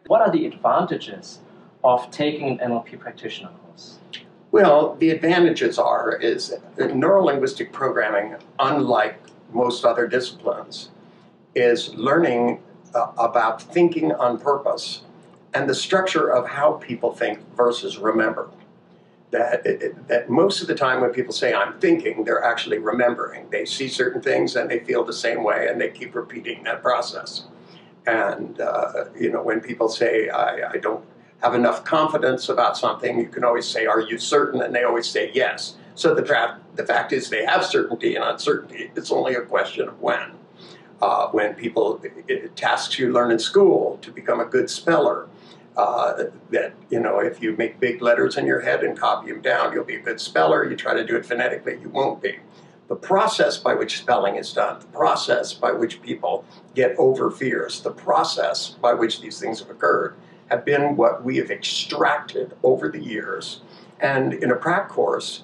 What are the advantages of taking an NLP practitioner course? Well, the advantages is neurolinguistic programming, unlike most other disciplines, is learning about thinking on purpose and the structure of how people think versus remember. That most of the time when people say I'm thinking, they're actually remembering. They see certain things and they feel the same way and they keep repeating that process. And when people say I don't have enough confidence about something, you can always say, are you certain? And they always say yes. So the fact is they have certainty and uncertainty. It's only a question of when. When people, tasks you learn in school to become a good speller, if you make big letters in your head and copy them down, you'll be a good speller. You try to do it phonetically, you won't be. The process by which spelling is done, the process by which people get over fears, the process by which these things have occurred have been what we have extracted over the years. And in a prac course,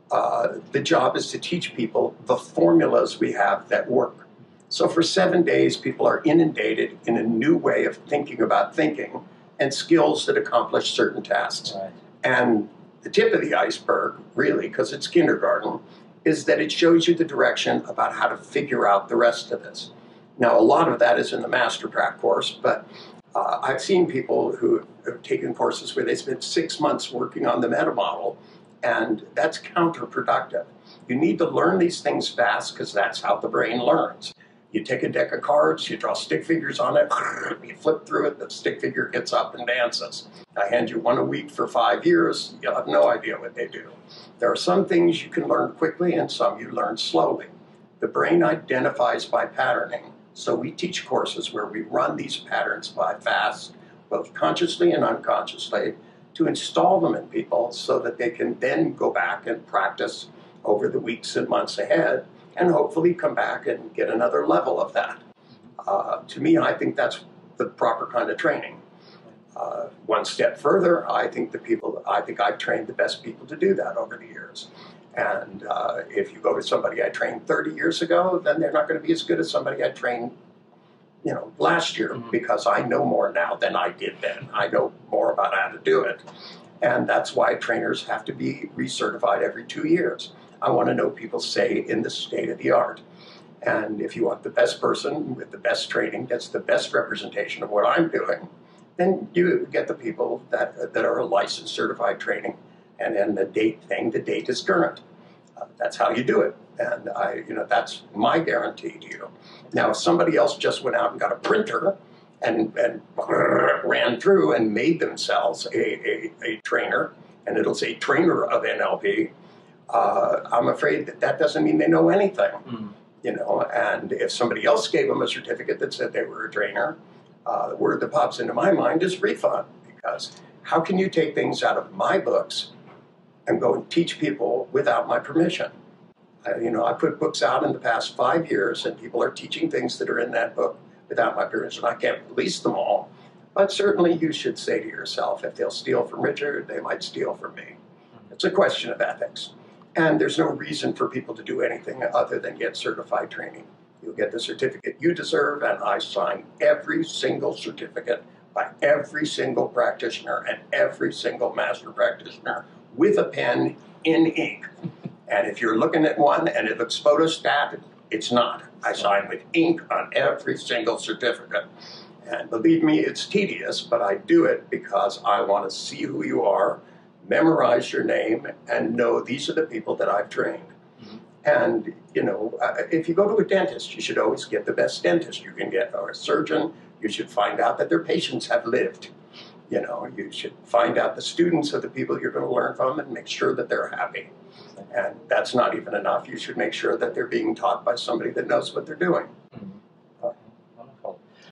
the job is to teach people the formulas we have that work. So for 7 days, people are inundated in a new way of thinking about thinking and skills that accomplish certain tasks. Right. And the tip of the iceberg, really, because it's kindergarten, is that it shows you the direction about how to figure out the rest of this. Now, a lot of that is in the master prac course, but I've seen people who have taken courses where they spent 6 months working on the meta model, and that's counterproductive. You need to learn these things fast because that's how the brain learns. You take a deck of cards, you draw stick figures on it, you flip through it, the stick figure gets up and dances. I hand you one a week for 5 years, you'll have no idea what they do. There are some things you can learn quickly and some you learn slowly. The brain identifies by patterning, so we teach courses where we run these patterns by fast, both consciously and unconsciously, to install them in people so that they can then go back and practice over the weeks and months ahead and hopefully come back and get another level of that. To me, I think that's the proper kind of training. One step further, I think I've trained the best people to do that over the years. And if you go to somebody I trained 30 years ago, then they're not going to be as good as somebody I trained, last year, because I know more now than I did then. I know more about how to do it. And that's why trainers have to be recertified every 2 years. I want to know people stay in the state of the art. And if you want the best person with the best training, that's the best representation of what I'm doing, then you get the people that are licensed, certified training. And then the date is current. That's how you do it. And that's my guarantee to you. Now, if somebody else just went out and got a printer and ran through and made themselves a trainer, and it'll say trainer of NLP, I'm afraid that doesn't mean they know anything. And if somebody else gave them a certificate that said they were a trainer, the word that pops into my mind is refund, because how can you take things out of my books and go and teach people without my permission? I put books out in the past 5 years, and people are teaching things that are in that book without my permission. I can't release them all, but certainly you should say to yourself, if they'll steal from Richard, they might steal from me. It's a question of ethics. And there's no reason for people to do anything other than get certified training. You'll get the certificate you deserve, and I sign every single certificate by every single practitioner and every single master practitioner with a pen in ink. And if you're looking at one and it looks photostat, it's not. I sign with ink on every single certificate. And believe me, it's tedious, but I do it because I want to see who you are, memorize your name, and know these are the people that I've trained. And, if you go to a dentist, you should always get the best dentist you can get, or a surgeon. You should find out that their patients have lived. You should find out the students of the people you're going to learn from and make sure that they're happy. And that's not even enough. You should make sure that they're being taught by somebody that knows what they're doing.